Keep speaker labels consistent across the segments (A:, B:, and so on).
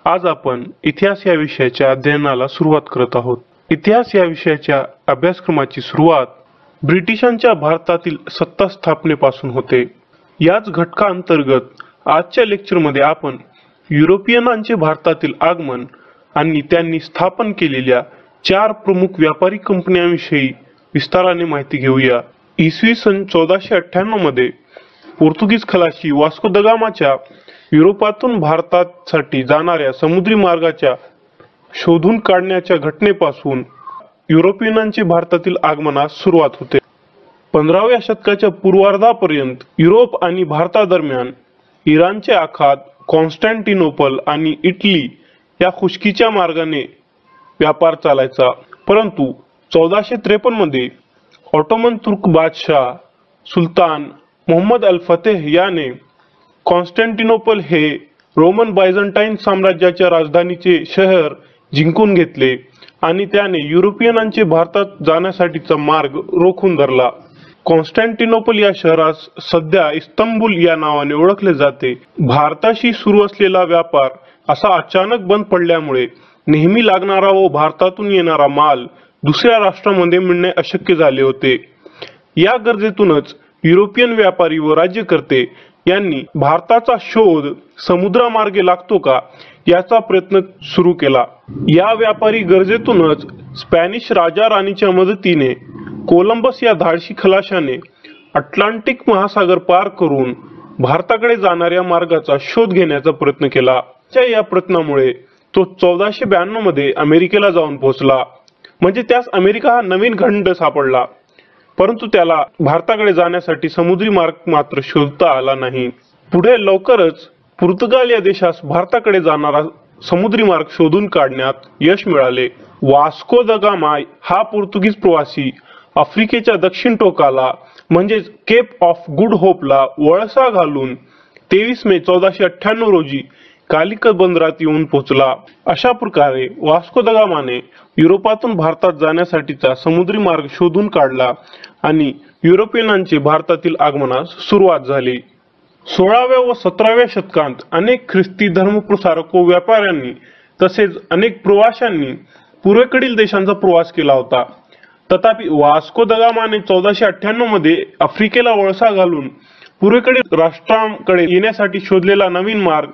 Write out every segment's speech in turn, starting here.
A: आज आपण इतिहास या विषयाच्या अध्ययनाला सुरुवात करत आहोत. इतिहास या विषयाच्या अभ्यासक्रमाची सुरुवात ब्रिटिशांच्या भारतातील सत्ता स्थापनेपासून होते. याच घटकाअंतर्गत आजच्या लेक्चरमध्ये आपण युरोपियनांचे भारतातील आगमन आणि त्यांनी स्थापन केलेल्या 4 प्रमुख व्यापारी कंपन्यांविषयी विस्ताराने माहिती घेऊया. इसवी सन 1498 मध्ये पोर्तुगीज खलाशी वास्को द गामाच्या युरोपातून भारतासाठी जाणाऱ्या समुद्री मार्गाच्या शोधून काढण्याच्या घटनेपासून युरोपियनांचे भारतातील आगमनास सुरुवात होते. 15व्या शतकाच्या पूर्वार्धापर्यंत युरोप आणि भारतादरम्यान इराणचे आखात, कॉन्स्टँटिनोपल आणि इटली या खुष्कीच्या मार्गाने व्यापार चालायचा. परंतु 1453 मध्ये ऑटोमन तुर्क बादशाह सुलतान मोहम्मद अल फतेह याने कॉन्स्टँटिनोपल हे रोमन बायझंटाईन साम्राज्याच्या राजधानीचे शहर जिंकून घेतले आणि त्याने युरोपियनांचे भारतात जाण्यासाठीचा मार्ग रोखून धरला. कॉन्स्टँटिनोपल या शहरास सध्या इस्तंबूल या नावाने ओळखले जाते. भारताशी सुरू असलेला व्यापार असा अचानक बंद पडल्यामुळे नेहमी लागणारा व भारतातून येणारा माल दुसऱ्या राष्ट्रांमध्ये मिळणे अशक्य झाले होते. या गरजेतूनच युरोपियन व्यापारी व राज्यकर्ते यांनी भारताचा शोध समुद्रामार्गे लागतो का याचा प्रयत्न सुरू केला. या व्यापारी गरजेतूनच स्पॅनिश राजा राणीच्या मदतीने कोलंबस या धाडशी खलाशाने अटलांटिक महासागर पार करून भारताकडे जाणाऱ्या मार्गाचा शोध घेण्याचा प्रयत्न केला. या प्रयत्नामुळे तो 1492 मध्ये अमेरिकेला जाऊन पोहोचला. म्हणजे त्यास अमेरिका हा नवीन खंड सापडला. परंतु त्याला भारताकडे जाण्यासाठी समुद्री मार्ग मात्र शोधता आला नाही. पुढे लवकरच पोर्तुगाल या देशास भारताकडे जाणारा समुद्री मार्ग शोधून काढण्यात यश मिळाले. वास्को द गामा हा पोर्तुगीज प्रवासी आफ्रिकेच्या दक्षिण टोकाला म्हणजेच केप ऑफ गुड होपला वळसा घालून 23 मे 1498 रोजी कालिकत बंदरात येऊन पोहोचला. अशा प्रकारे वास्को द गामाने युरोपातून भारतात जाण्यासाठीचा समुद्री मार्ग शोधून काढला आणि युरोपियनांचे भारतातील आगमनास सुरुवात झाली. 16व्या व 17व्या शतकांत अनेक ख्रिस्ती धर्मप्रसारक व व्यापाऱ्यांनी तसेच अनेक प्रवाशांनी पूर्वेकडील देशांचा प्रवास केला होता. तथापि वास्को द गामाने 1498 मध्ये आफ्रिकेला वळसा घालून पूर्वेकडील राष्ट्रांकडे येण्यासाठी शोधलेला नवीन मार्ग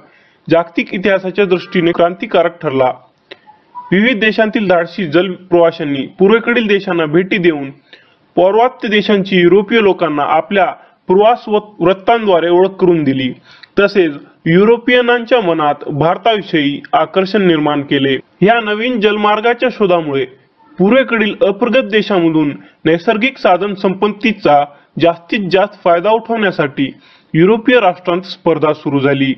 A: जागतिक इतिहासाच्या दृष्टीने क्रांतिकारक ठरला. विविध देशांतील धाडसी जल प्रवाशांनी पूर्वेकडील देशांना भेटी देऊन पौर्वात्य देशांची युरोपीय लोकांना आपल्या प्रवास वृत्तांद्वारे ओळख करून दिली. तसेच युरोपियनांच्या मनात भारताविषयी आकर्षण निर्माण केले. या नवीन जलमार्गाच्या शोधामुळे पूर्वेकडील अप्रगत देशांमधून नैसर्गिक साधन संपत्तीचा जास्तीत जास्त फायदा उठवण्यासाठी युरोपीय राष्ट्रांत स्पर्धा सुरू झाली.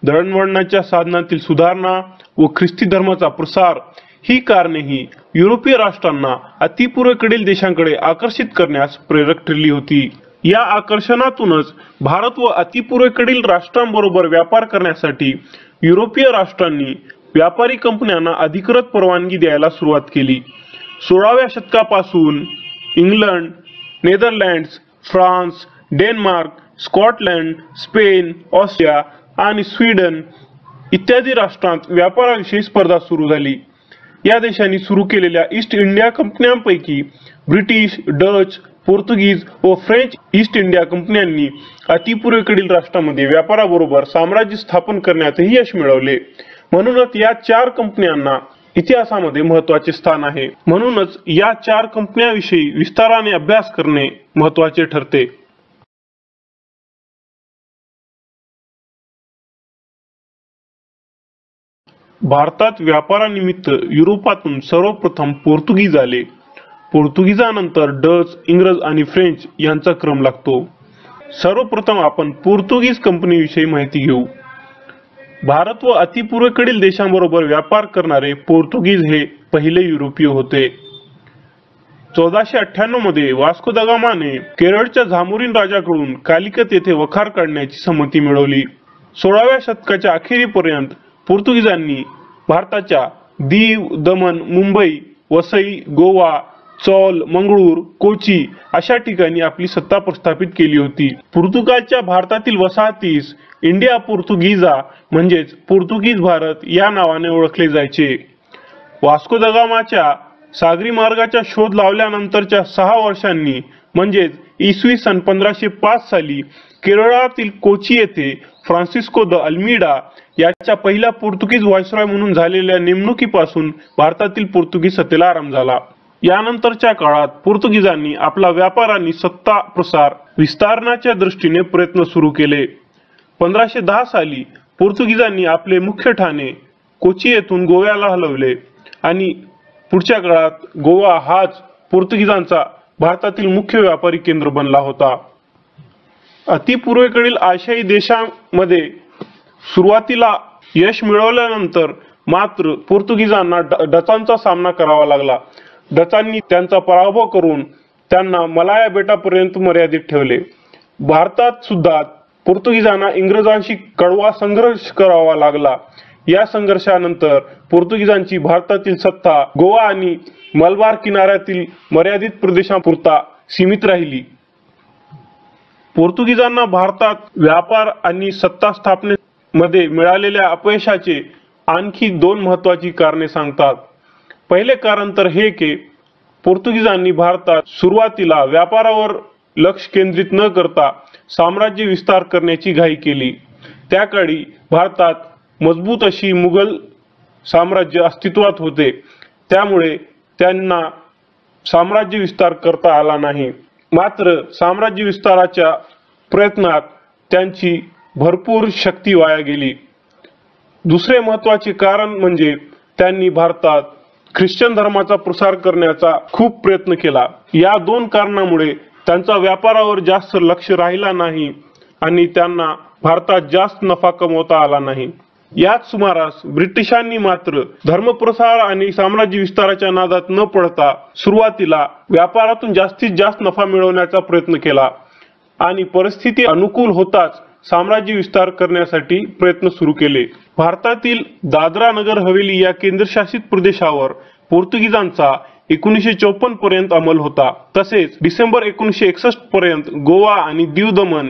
A: दळणवळणाच्या साधनातील सुधारणा व ख्रिस्ती धर्माचा प्रसार ही कारणेही युरोपीय राष्ट्रांना अतिपूर्वेकडील देशांकडे आकर्षित करण्यास प्रेरक ठरली होती. या आकर्षणातूनच भारत व अतिपूर्वेकडील राष्ट्रांबरोबर व्यापार करण्यासाठी युरोपीय राष्ट्रांनी व्यापारी कंपन्यांना अधिकृत परवानगी द्यायला सुरुवात केली. 16व्या शतकापासून England, Netherlands, France, Denmark, Scotland, Spain, Austria आणि स्वीडन इत्यादी राष्ट्रांत व्यापाराविषयी स्पर्धा सुरू झाली. या देशांनी सुरू केलेल्या ईस्ट इंडिया कंपन्यांपैकी ब्रिटिश, डच, पोर्तुगीज व फ्रेंच ईस्ट इंडिया कंपन्यांनी अतिपूर्वेकडील राष्ट्रांमध्ये व्यापाराबरोबर साम्राज्य स्थापन करण्यातही यश मिळवले. म्हणूनच या 4 कंपन्यांना इतिहासामध्ये महत्त्वाचे स्थान आहे. म्हणूनच या 4 कंपन्यांविषयी विस्ताराने अभ्यास करणे महत्त्वाचे ठरते. भारतात व्यापारानिमित्त युरोपातून सर्वप्रथम पोर्तुगीज आले. पोर्तुगीजानंतर डच, इंग्रज आणि फ्रेंच यांचा क्रम लागतो. सर्वप्रथम आपण पोर्तुगीज कंपनीविषयी माहिती घेऊ. भारत व अतिपूर्वेकडील देशांबरोबर व्यापार करणारे पोर्तुगीज हे पहिले युरोपीय होते. 1498 मध्ये वास्को द गामाने केरळच्या झामोरीन राजाकडून कालिकत येथे वखार काढण्याची संमती मिळवली. 16व्या शतकाच्या अखेरीपर्यंत पोर्तुगीजांनी भारताच्या दीव, दमण, मुंबई, वसई, गोवा चौल, मंगळूर, कोची अशा ठिकाणी आपली सत्ता प्रस्थापित केली होती. पोर्तुगालच्या भारतातील वसाहतीस इंडिया पोर्तुगीजा म्हणजेच पोर्तुगीज भारत या नावाने ओळखले जायचे. वास्को द गामाच्या सागरी मार्गाचा शोध लावल्यानंतरच्या 6 वर्षांनी म्हणजेच इसवी सन 1505 साली केरळातील कोची येथे फ्रान्सिस्को द अल्मीडा याच्या पहिल्या पोर्तुगीज व्हायसरॉय म्हणून झालेल्या नेमणुकीपासून भारतातील पोर्तुगीज सत्तेला आरंभ झाला. यानंतरच्या काळात पोर्तुगीजांनी आपला व्यापार आणि सत्ता प्रसार विस्तारण्याच्या दृष्टीने प्रयत्न सुरू केले. 1510 साली पोर्तुगीजांनी आपले मुख्य ठाणे कोची येथून गोव्याला हलवले आणि पुढच्या काळात गोवा हाच पोर्तुगीजांचा भारतातील मुख्य व्यापारी केंद्र बनला होता. अतिपूर्वेकडील आशियाई देशांमध्ये सुरुवातीला यश मिळवल्यानंतर मात्र पोर्तुगीजांना डचांचा सामना करावा लागला. डचांनी त्यांचा पराभव करून त्यांना मलाया बेटापर्यंत मर्यादित ठेवले. भारतात सुद्धा पोर्तुगीजांना इंग्रजांशी कडवा संघर्ष करावा लागला. या संघर्षानंतर पोर्तुगीजांची भारतातील सत्ता गोवा आणि मलबार किनाऱ्यातील मर्यादित प्रदेशापुरता सीमित राहिली. पोर्तुगीजांना भारतात व्यापार आणि सत्ता स्थापनेमध्ये मिळालेल्या अपयशाचे आणखी 2 महत्त्वाची कारणे सांगतात. पहिले कारण तर हे की पोर्तुगीजांनी भारतात सुरुवातीला व्यापारावर लक्ष केंद्रित न करता साम्राज्य विस्तार करण्याची घाई केली. त्याकाळी भारतात मजबूत अशी मुघल साम्राज्य अस्तित्वात होते, त्यामुळे त्यांना साम्राज्य विस्तार करता आला नाही. मात्र साम्राज्य विस्ताराच्या प्रयत्नात त्यांची भरपूर शक्ती वाया गेली. दुसरे महत्त्वाचे कारण म्हणजे त्यांनी भारतात ख्रिश्चन धर्माचा प्रसार करण्याचा खूप प्रयत्न केला. या 2 कारणामुळे त्यांचा व्यापारावर जास्त लक्ष राहिला नाही आणि त्यांना भारतात जास्त नफा कमवता आला नाही. याच सुमारास ब्रिटिशांनी मात्र धर्मप्रसार आणि साम्राज्य विस्ताराच्या नादात न पडता सुरुवातीला व्यापारातून जास्तीत जास्त नफा मिळवण्याचा प्रयत्न केला आणि परिस्थिती अनुकूल होताच साम्राज्य विस्तार करण्यासाठी प्रयत्न सुरू केले. भारतातील दादरा नगर हवेली या केंद्रशासित प्रदेशावर पोर्तुगीजांचा 1954 पर्यंत अंमल होता. तसेच डिसेंबर 1961 पर्यंत गोवा आणि दीव दमण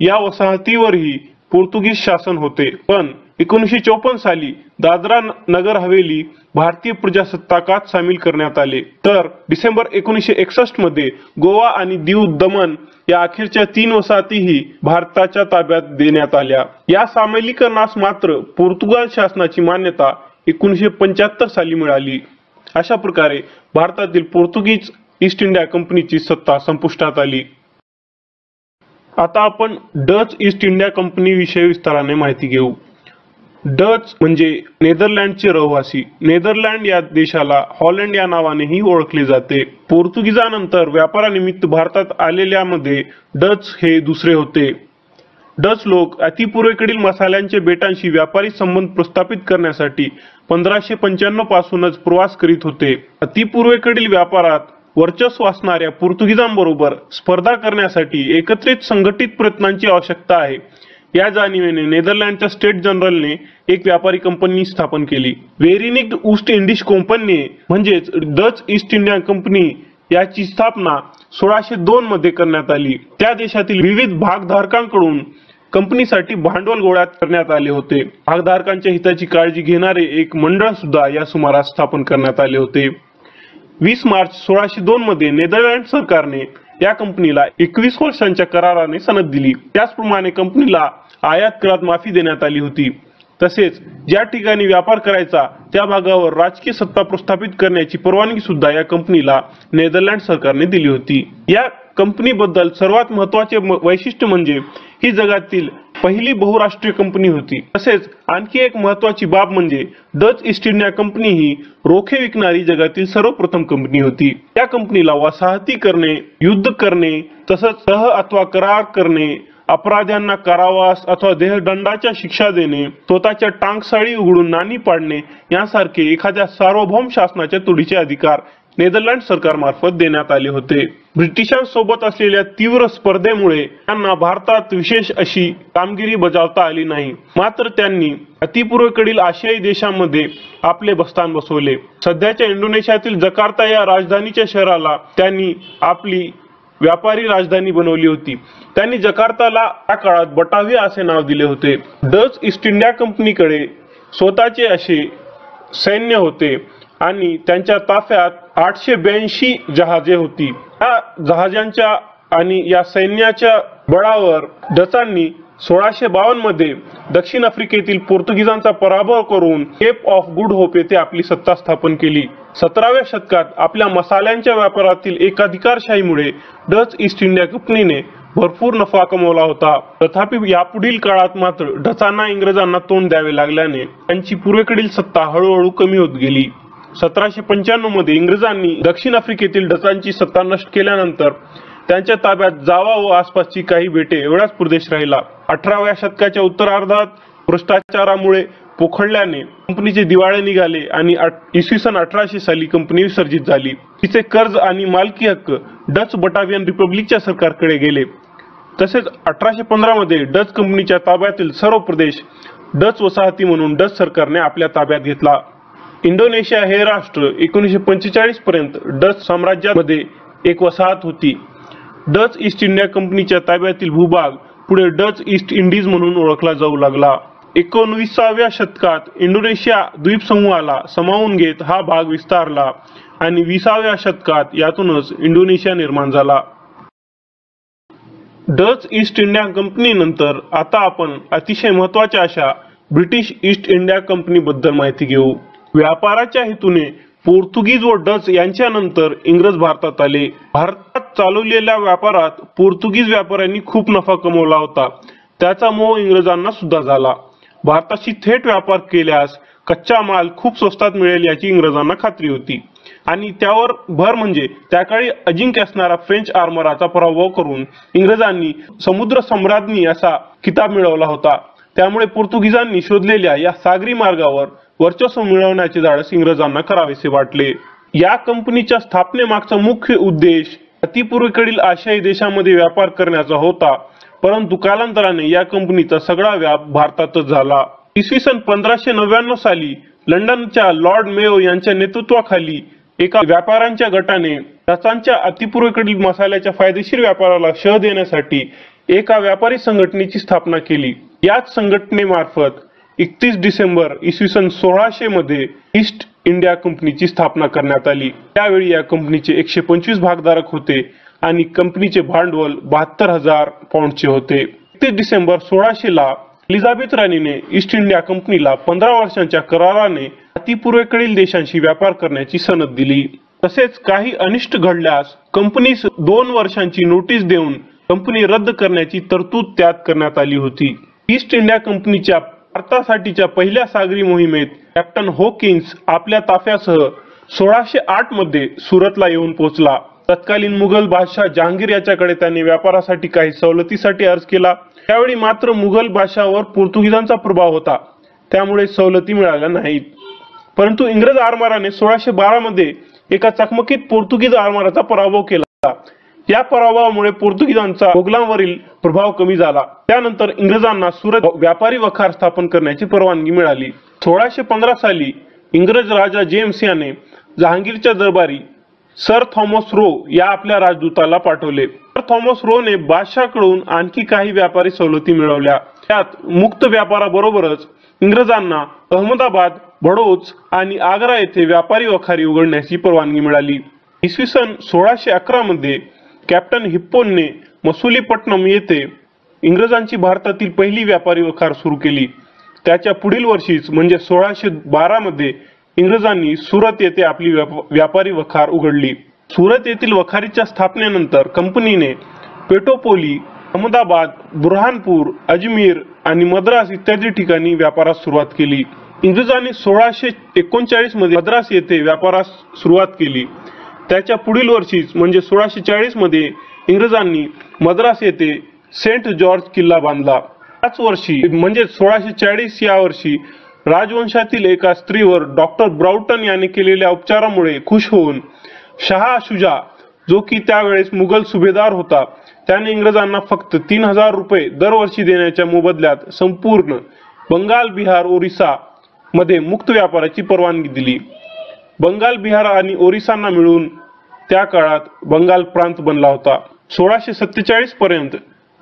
A: या वसाहतीवरही पोर्तुगीज शासन होते. पण 1954 साली दादरा नगर हवेली भारतीय प्रजासत्ताकात सामील करण्यात आले. तर डिसेंबर 1961 मध्ये गोवा आणि दीव दमण या अखेरच्या 3 वसाहतीही भारताच्या ताब्यात देण्यात आल्या. या सामीलीकरणास मात्र पोर्तुगाल शासनाची मान्यता 1975 साली मिळाली. अशा प्रकारे भारतातील पोर्तुगीज ईस्ट इंडिया कंपनीची सत्ता संपुष्टात आली. आता आपण डच ईस्ट इंडिया कंपनी विषयी विस्ताराने माहिती घेऊ. डच म्हणजे नेदरलँडचे रहिवासी. नेदरलँड या देशाला हॉलंड या नावानेही ओळखले जाते. पोर्तुगीजानंतर व्यापारानिमित्त भारतात आलेल्यामध्ये डच हे दुसरे होते. डच लोक अतिपूर्वेकडील मसाल्यांच्या बेटांशी व्यापारी संबंध प्रस्थापित करण्यासाठी 1595 पासूनच प्रवास करीत होते. अतिपूर्वेकडील व्यापारात वर्चस्व असणाऱ्या पोर्तुगीजांबरोबर स्पर्धा करण्यासाठी एकत्रित संघटित प्रयत्नांची आवश्यकता आहे. या जाणीवेने नेदरलँडच्या स्टेट जनरलने एक व्यापारी कंपनी स्थापन केली. वेरिनिग्ड ईस्ट इंडिश कंपनी म्हणजेच डच ईस्ट इंडिया कंपनी याची स्थापना 1602 मध्ये करण्यात आली. त्या देशातील विविध भागधारकांकडून कंपनीसाठी भांडवल गोळा करण्यात आले होते. भागधारकांच्या हिताची काळजी घेणारे एक मंडळ सुद्धा या सुमारास स्थापन करण्यात आले होते. 20 मार्च 1602 मध्ये नेदरलँड सरकारने या कंपनीला 21 वर्षांच्या कराराने सनद दिली. त्याचप्रमाणे कंपनीला आयात करात माफी देण्यात आली होती. तसेच ज्या ठिकाणी व्यापार करायचा त्या भागावर राजकीय सत्ता प्रस्थापित करण्याची परवानगी सुद्धा या कंपनीला नेदरलँड सरकारने दिली होती. या कंपनीबद्दल सर्वात महत्त्वाचे वैशिष्ट्य म्हणजे ही जगातील पहिली बहुराष्ट्रीय कंपनी होती. तसेच आणखी एक महत्त्वाची बाब म्हणजे डच ईस्ट इंडिया कंपनी ही रोखे विकणारी जगातील सर्वप्रथम कंपनी होती. या कंपनीला वसाहती करणे, युद्ध करणे, तसंच सह अथवा करार करणे, अपराध्यांना कारावास अथवा देहदंडाच्या शिक्षा देणे, स्वतःच्या टांगसाळी उघडून नाणी पाडणे यासारखे एखाद्या सार्वभौम शासनाच्या तोडीचे अधिकार नेदरलँड सरकारमार्फत देण्यात आले होते. ब्रिटिशांसोबत असलेल्या तीव्र स्पर्धेमुळे त्यांना भारतात विशेष अशी कामगिरी बजावता आली नाही. मात्र त्यांनी अतिपूर्वेकडील आशियाई देशांमध्ये आपले बस्तान बसवले. सध्याच्या इंडोनेशियातील जकार्ता या राजधानीच्या शहराला त्यांनी आपली व्यापारी राजधानी बनवली होती. त्यांनी जकार्ताला त्या काळात बटाव्हिया असे नाव दिले होते. डच ईस्ट इंडिया कंपनीकडे स्वतःचे असे सैन्य होते आणि त्यांच्या ताफ्यात 882 जहाजे होती. या जहाजांच्या आणि या सैन्याच्या बळावर डचांनी 1652 मध्ये दक्षिण आफ्रिकेतील पोर्तुगीजांचा पराभव करून केप ऑफ गुड होप येथे आपली सत्ता स्थापन केली. 17व्या शतकात आपल्या मसाल्यांच्या व्यापारातील एकाधिकारशाहीमुळे डच ईस्ट इंडिया कंपनीने भरपूर नफा कमवला होता. तथापि यापुढील काळात मात्र डचांना इंग्रजांना तोंड द्यावे लागल्याने त्यांची पूर्वेकडील सत्ता हळूहळू कमी होत गेली. 1795 मध्ये इंग्रजांनी दक्षिण आफ्रिकेतील डचांची सत्ता नष्ट केल्यानंतर त्यांच्या ताब्यात जावा व आसपासची काही बेटे एवढाच प्रदेश राहिला. 18व्या शतकाच्या उत्तरार्धात भ्रष्टाचारामुळे पोखळल्याने कंपनीचे दिवाळे निघाले आणि इसवी सन 1800 साली कंपनी विसर्जित झाली. तिचे कर्ज आणि मालकी हक्क डच बटाव्हियन रिपब्लिकच्या सरकारकडे गेले. तसेच 1815 मध्ये डच कंपनीच्या ताब्यातील सर्व प्रदेश डच वसाहती म्हणून डच सरकारने आपल्या ताब्यात घेतला. इंडोनेशिया हे राष्ट्र 1945 पर्यंत डच साम्राज्यामध्ये एक वसाहत होती. डच ईस्ट इंडिया कंपनीच्या ताब्यातील भूभाग पुढे डच ईस्ट इंडीज म्हणून ओळखला जाऊ लागला. 19व्या शतकात इंडोनेशिया द्वीपसमूहाला सामावून घेत हा भाग विस्तारला आणि 20व्या शतकात यातूनच इंडोनेशिया निर्माण झाला. डच ईस्ट इंडिया कंपनी नंतर आता आपण अतिशय महत्त्वाच्या अशा ब्रिटिश ईस्ट इंडिया कंपनी बद्दल माहिती घेऊ. व्यापाराच्या हेतूने पोर्तुगीज व डच यांच्यानंतर इंग्रज भारतात आले. भारतात चालवलेल्या व्यापारात पोर्तुगीज व्यापाऱ्यांनी खूप नफा कमवला होता. त्याचा मोह इंग्रजांना सुद्धा झाला. भारताशी थेट व्यापार केल्यास कच्चा माल खूप स्वस्तात मिळेल याची इंग्रजांना खात्री होती आणि त्यावर भर म्हणजे त्याकाळी अजिंक्य असणारा फ्रेंच आर्मराचा पराभव करून इंग्रजांनी समुद्र सम्राज्ञी असा किताब मिळवला होता. त्यामुळे पोर्तुगीजांनी शोधलेल्या या सागरी मार्गावर वर्चस्व मिळवण्याचे धाडस इंग्रजांना करावेसे वाटले. या कंपनीच्या स्थापनेमागचा मुख्य उद्देश अतिपूर्वेकडील आशियाई देशांमध्ये व्यापार करण्याचा होता. परंतु कालांतराने या कंपनीचा सगळा व्याप भारतातच झाला. इसवी सन 1599 साली लंडनच्या लॉर्ड मेयो यांच्या नेतृत्वाखाली एका व्यापाऱ्यांच्या गटाने डचांच्या अतिपूर्वेकडील मसाल्याच्या फायदेशीर व्यापाराला शह देण्यासाठी एका व्यापारी संघटनेची स्थापना केली. याच संघटनेमार्फत 31 डिसेंबर इसवी सन 1600 मध्ये ईस्ट इंडिया कंपनीची स्थापना करण्यात आली. त्यावेळी या कंपनीचे 125 भागधारक होते आणि कंपनीचे भांडवल 72,000 पाउंडचे होते. 31 डिसेंबर 1600 ला एलिझाबेथ राणीने ईस्ट इंडिया कंपनीला 15 वर्षांच्या कराराने अतिपूर्वेकडील देशांशी व्यापार करण्याची सनद दिली. तसेच काही अनिष्ट घडल्यास कंपनीस 2 वर्षांची नोटीस देऊन कंपनी रद्द करण्याची तरतूद त्यात करण्यात आली होती. ईस्ट इंडिया कंपनीच्या भारतासाठीच्या पहिल्या सागरी मोहिमेत कॅप्टन हॉकिन्स आपल्या ताफ्यासह 1608 मध्ये सुरतला येऊन पोहोचला. तत्कालीन मुघल बादशाह जहांगीर याच्याकडे त्यांनी व्यापारासाठी काही सवलतीसाठी अर्ज केला. त्यावेळी मात्र मुघल बादशाहावर पोर्तुगीजांचा प्रभाव होता, त्यामुळे सवलती मिळाल्या नाहीत. परंतु इंग्रज आरमाराने 1612 मध्ये एका चकमकीत पोर्तुगीज आरमाराचा पराभव केला. या पराभवामुळे पोर्तुगीजांचा मोगलांवरील प्रभाव कमी झाला. त्यानंतर इंग्रजांना सुरत व्यापारी वखार स्थापन करण्याची परवानगी मिळाली. 1615 साली इंग्रज राजा जेम्स याने जहांगीरच्या दरबारी सर थॉमस रो या आपल्या राजदूताला पाठवले. सर थॉमस रोने बादशाहकडून आणखी काही व्यापारी सवलती मिळवल्या. त्यात मुक्त व्यापाराबरोबरच इंग्रजांना अहमदाबाद, बडोच आणि आग्रा येथे व्यापारी वखारी उघडण्याची परवानगी मिळाली. इसवी सन 1611 मध्ये कॅप्टन हिप्पोनने मसुलीपट्टणम येथे इंग्रजांची भारतातील पहिली व्यापारी वखार सुरू केली. त्याच्या पुढील वर्षीच म्हणजे 1612 मध्ये इंग्रजांनी सुरत येथे आपली व्यापारी वखार उघडली. सुरत येथील वखारीच्या स्थापनेनंतर कंपनीने पेटोपोली, अहमदाबाद, बुरहानपूर, अजमेर आणि मद्रास इत्यादी ठिकाणी व्यापारास सुरुवात केली. इंग्रजांनी 1639 मध्ये मद्रास येथे व्यापारास सुरुवात केली. त्याच्या पुढील वर्षीच म्हणजे 1640 मध्ये इंग्रजांनी मद्रास येथे सेंट जॉर्ज किल्ला बांधला. त्याच वर्षी म्हणजे 1640 या वर्षी राजवंशातील एका स्त्रीवर डॉक्टर ब्राउटन याने केलेल्या उपचारामुळे खुश होऊन शहा शुजा, जो की त्यावेळेस मुघल सुभेदार होता, त्याने इंग्रजांना फक्त 3000 रुपये दरवर्षी देण्याच्या मोबदल्यात संपूर्ण बंगाल, बिहार, ओरिसा मध्ये मुक्त व्यापाराची परवानगी दिली. बंगाल, बिहार आणि ओरिसांना मिळून त्या काळात बंगाल प्रांत बनला होता. 1647 पर्यंत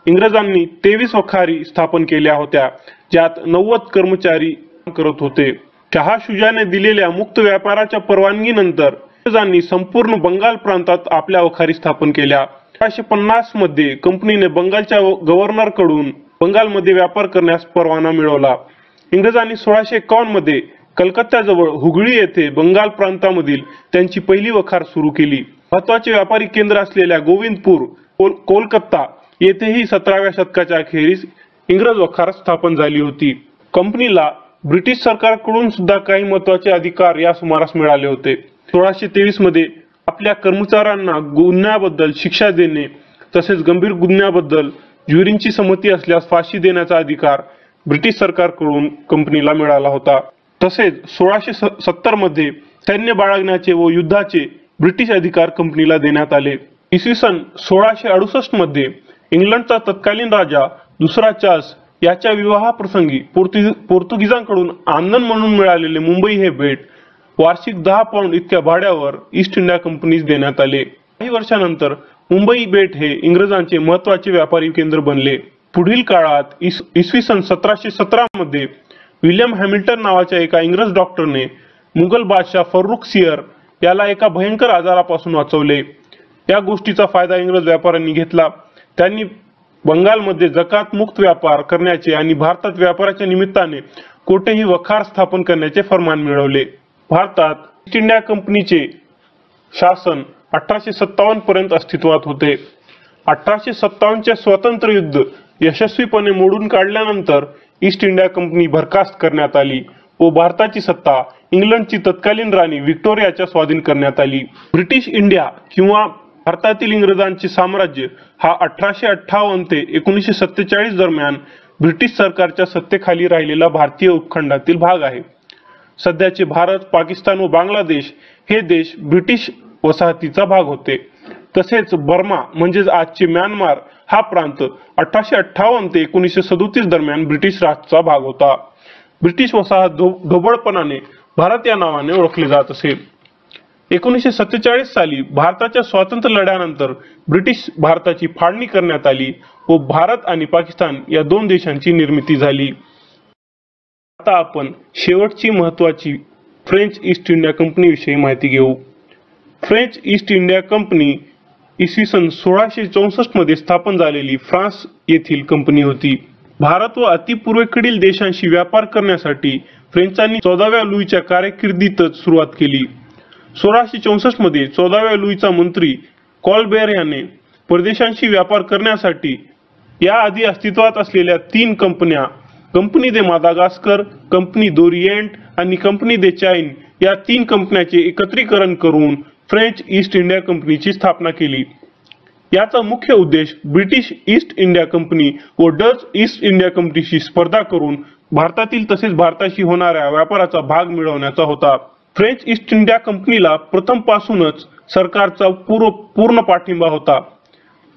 A: इंग्रजांनी 23 वखारी स्थापन केल्या होत्या, ज्यात 90 कर्मचारी काम करत होते. शहा शुजाने दिलेल्या मुक्त व्यापाराच्या परवानगीनंतर इंग्रजांनी संपूर्ण बंगाल प्रांतात आपल्या वखारी स्थापन केल्या. 1850 मध्ये कंपनीने बंगालच्या गव्हर्नर कडून बंगालमध्ये व्यापार करण्यास परवाना मिळवला. इंग्रजांनी 1651 मध्ये कलकत्त्याजवळ हुगळी येथे बंगाल प्रांतामधील त्यांची पहिली वखार सुरू केली. महत्वाचे व्यापारी केंद्र असलेल्या गोविंदपूर, कोलकाता येथेही 17व्या शतकाच्या अखेरीस इंग्रज वखार स्थापन झाली होती. कंपनीला ब्रिटिश सरकारकडून सुद्धा काही महत्वाचे अधिकार या सुमारास मिळाले होते. 1623 मध्ये आपल्या कर्मचाऱ्यांना गुन्ह्याबद्दल शिक्षा देणे तसेच गंभीर गुन्ह्याबद्दल ज्युरींची संमती असल्यास फाशी देण्याचा अधिकार ब्रिटिश सरकारकडून कंपनीला मिळाला होता. तसेच 1670 मध्ये सैन्य बाळगण्याचे व युद्धाचे ब्रिटिश अधिकार कंपनीला देण्यात आले. इसवी सन 1668 मध्ये इंग्लंडचा तत्कालीन राजा दुसरा चार्ल्स याच्या विवाहाप्रसंगी पोर्तुगीजांकडून आनंद म्हणून मिळालेले मुंबई हे बेट वार्षिक 10 पाउंड इतक्या भाड्यावर ईस्ट इंडिया कंपनीस देण्यात आले. काही वर्षानंतर मुंबई बेट हे इंग्रजांचे महत्वाचे व्यापारी केंद्र बनले. पुढील काळात इसवी सन 1717 मध्ये विल्यम हॅमिल्टन नावाच्या एका इंग्रज डॉक्टरने मुघल बादशाह फर्रुख सियर याला एका भयंकर आजारापासून वाचवले. या गोष्टीचा फायदा इंग्रज व्यापाऱ्यांनी घेतला. त्यांनी बंगालमध्ये जकात मुक्त व्यापार करण्याचे आणि भारतात व्यापाराच्या निमित्ताने कोठेही वखार स्थापन करण्याचे फरमान मिळवले. भारतात ईस्ट इंडिया कंपनीचे शासन 1857 पर्यंत अस्तित्वात होते. 1857 चे स्वातंत्र्य युद्ध यशस्वीपणे मोडून काढल्यानंतर ईस्ट इंडिया कंपनी बरखास्त करण्यात आली व भारताची सत्ता इंग्लंडची तत्कालीन राणी व्हिक्टोरियाच्या स्वाधीन करण्यात आली. ब्रिटिश इंडिया किंवा भारतातील इंग्रजांचे साम्राज्य हा 1858 ते 1947 दरम्यान ब्रिटिश सरकारच्या सत्तेखाली राहिलेला भारतीय उपखंडातील भाग आहे. सध्याचे भारत, पाकिस्तान व बांगलादेश हे देश ब्रिटिश वसाहतीचा भाग होते. तसेच बर्मा म्हणजेच आजचे म्यानमार हा प्रांत 1858 ते 1937 दरम्यान ब्रिटिश राजचा भाग होता. ब्रिटिश वसाहत ढोबळपणाने भारत या नावाने ओळखले जात असे. 1947 साली भारताच्या स्वातंत्र्य लढ्यानंतर ब्रिटिश भारताची फाळणी करण्यात आली व भारत आणि पाकिस्तान या दोन देशांची निर्मिती झाली. आता आपण शेवटची महत्वाची फ्रेंच ईस्ट इंडिया कंपनी विषयी माहिती घेऊ. फ्रेंच ईस्ट इंडिया कंपनी इसवी सन 1664 मध्ये स्थापन झालेली फ्रान्स येथील कंपनी होती. भारत व अतिपूर्वेकडील देशांशी व्यापार करण्यासाठी फ्रेंचांनी 14व्या लुईच्या कारकिर्दीतच सुरुवात केली. 1664 मध्ये 14व्या लुईचा मंत्री कॉलबेर याने परदेशांशी व्यापार करण्यासाठी याआधी अस्तित्वात असलेल्या 3 कंपन्या कंपनी दे मादागास्कर, कंपनी दोरिएंट आणि कंपनी दे चाइन या 3 कंपन्यांचे एकत्रीकरण करून फ्रेंच ईस्ट इंडिया कंपनीची स्थापना केली. याचा मुख्य उद्देश ब्रिटिश ईस्ट इंडिया कंपनी व डच ईस्ट इंडिया कंपनीशी स्पर्धा करून भारतातील तसेच भारताशी होणाऱ्या व्यापाराचा भाग मिळवण्याचा होता. फ्रेंच ईस्ट इंडिया कंपनीला प्रथम पासूनच सरकारचा पूर्ण पाठिंबा होता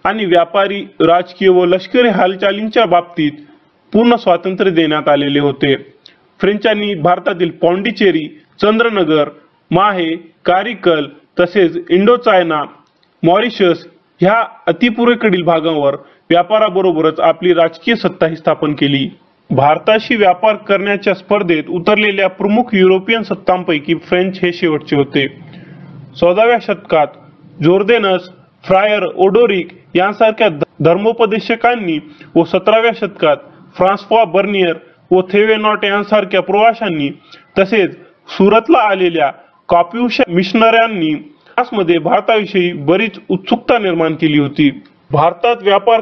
A: आणि व्यापारी, राजकीय व लष्करी हालचालींच्या बाबतीत पूर्ण स्वातंत्र्य देण्यात आलेले होते. फ्रेंचांनी भारतातील पॉंडिचेरी, चंद्रनगर, माहे, कारिकल तसेच इंडोचायना, मॉरिशस ह्या अतिपूर्वेकडील भागांवर व्यापाराबरोबरच आपली राजकीय सत्ताही स्थापन केली. भारताशी व्यापार करण्याच्या स्पर्धेत उतरलेल्या प्रमुख युरोपियन सत्तांपैकी फ्रेंच हे शेवटचे होते. 14व्या शतकात जोर्देनस, फ्रायर ओडोरिक यांसारख्या धर्मोपदेशकांनी व 17व्या शतकात फ्रान्सवा बर्नियर व थेवेनॉट यांसारख्या प्रवाशांनी तसेच सुरतला आलेल्या काप्युश मिशनऱ्यांनी फ्रान्समध्ये भारताविषयी बरीच उत्सुकता निर्माण केली होती. भारतात व्यापार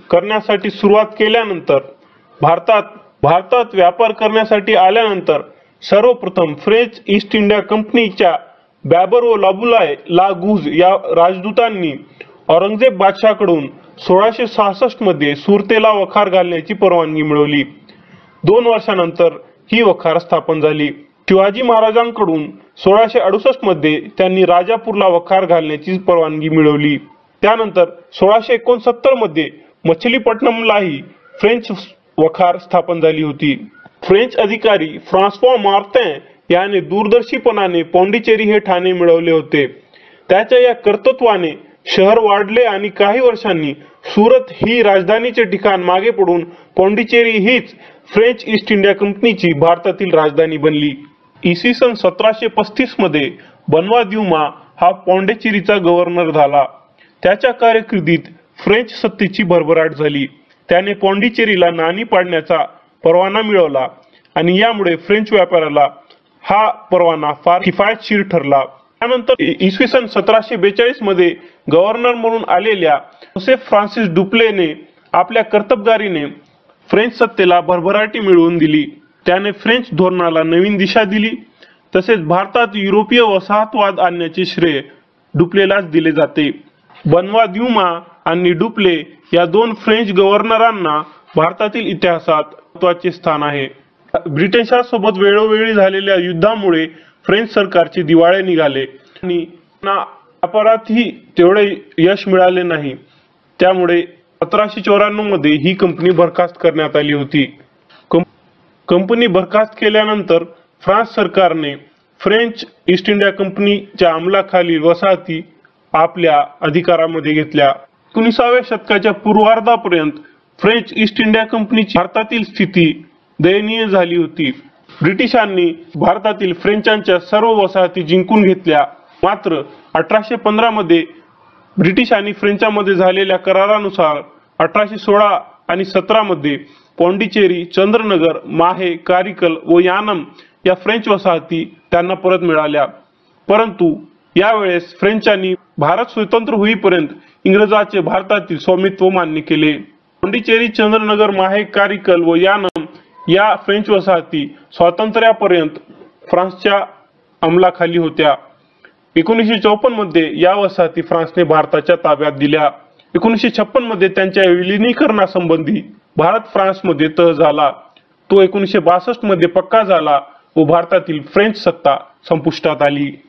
A: करण्यासाठी सुरुवात केल्यानंतर भारतात व्यापार करण्यासाठी आल्याननंतर सर्वप्रथम फ्रेंच ईस्ट इंडिया कंपनीच्या बॅबर व लाबुलाय लागूज या राजदूतांनी औरंगजेब बादशाहकडून 1666 मध्ये सुरतेला वखार घालण्याची परवानगी मिळवली. 2 वर्षानंतर ही वखार स्थापन झाली. शिवाजी महाराजांकडून 1668 मध्ये त्यांनी राजापूरला वखार घालण्याची परवानगी मिळवली. त्यानंतर 1669 मध्ये मछलीपट्टणमलाही फ्रेंच वखार स्थापन झाली होती. फ्रेंच अधिकारी फ्रान्सवा मार्टिन याने दूरदर्शीपणाने पॉंडिचेरी हे ठाणे मिळवले होते. त्याच्या या कर्तृत्वाने शहर वाढले आणि काही वर्षांनी सुरत ही राजधानीचे ठिकाण मागे पडून पॉंडिचेरी हीच फ्रेंच ईस्ट इंडिया कंपनीची भारतातील राजधानी बनली. इसवी सन 1735 मध्ये बनवा द्युमा हा पॉंडिचेरीचा गव्हर्नर झाला. त्याच्या कारकिर्दीत फ्रेंच सत्तेची भरभराट झाली. त्याने पॉंडिचेरीला नाणी पाडण्याचा परवाना मिळवला आणि यामुळे फ्रेंच व्यापाऱ्याला हा परवाना फार किफायतशीर ठरला. त्यानंतर इसवी सन 1742 मध्ये गव्हर्नर म्हणून आलेल्या जोसेफ फ्रान्सिस डुप्लेने आपल्या कर्तबगारीने फ्रेंच सत्तेला भरभराटी मिळवून दिली. त्याने फ्रेंच धोरणाला नवीन दिशा दिली. तसेच भारतात युरोपीय वसाहतवाद आणण्याचे श्रेय डुप्लेलाच दिले जाते. बनवा द्युमा आणि डुप्ले या दोन फ्रेंच गव्हर्नरांना भारतातील इतिहासात महत्त्वाचे स्थान आहे. ब्रिटिशांसोबत वेळोवेळी झालेल्या युद्धामुळे फ्रेंच सरकारचे दिवाळे निघाले आणि व्यापारातही तेवढे यश मिळाले नाही. त्यामुळे 1794 मध्ये ही कंपनी बरखास्त करण्यात आली होती. कंपनी बरखास्त केल्यानंतर फ्रान्स सरकारने फ्रेंच ईस्ट इंडिया कंपनीच्या अंमलाखालील वसाहती आपल्या अधिकारामध्ये घेतल्या. 19व्या शतकाच्या पूर्वार्धापर्यंत फ्रेंच ईस्ट इंडिया कंपनीची भारतातील स्थिती दयनीय झाली होती. ब्रिटिशांनी भारतातील फ्रेंचांच्या सर्व वसाहती जिंकून घेतल्या. मात्र 1815 मध्ये ब्रिटिश आणि फ्रेंचांमध्ये झालेल्या करारानुसार 1816 आणि 17 मध्ये पॉंडिचेरी, चंद्रनगर, माहे, कारिकल व यानम या फ्रेंच वसाहती त्यांना परत मिळाल्या. परंतु यावेळेस फ्रेंचांनी भारत स्वतंत्र होईपर्यंत इंग्रजांचे भारतातील स्वामित्व मान्य केले. पॉंडिचेरी, चंद्रनगर, माहे, कारिकल व यानम या फ्रेंच वसाहती स्वातंत्र्यापर्यंत फ्रान्सच्या अंमलाखाली होत्या. 1954 मध्ये या वसाहती फ्रान्सने भारताच्या ताब्यात दिल्या. 1956 मध्ये त्यांच्या विलिनीकरणासंबंधी भारत फ्रान्समध्ये तह झाला. तो 1962 मध्ये पक्का झाला व भारतातील फ्रेंच सत्ता संपुष्टात आली.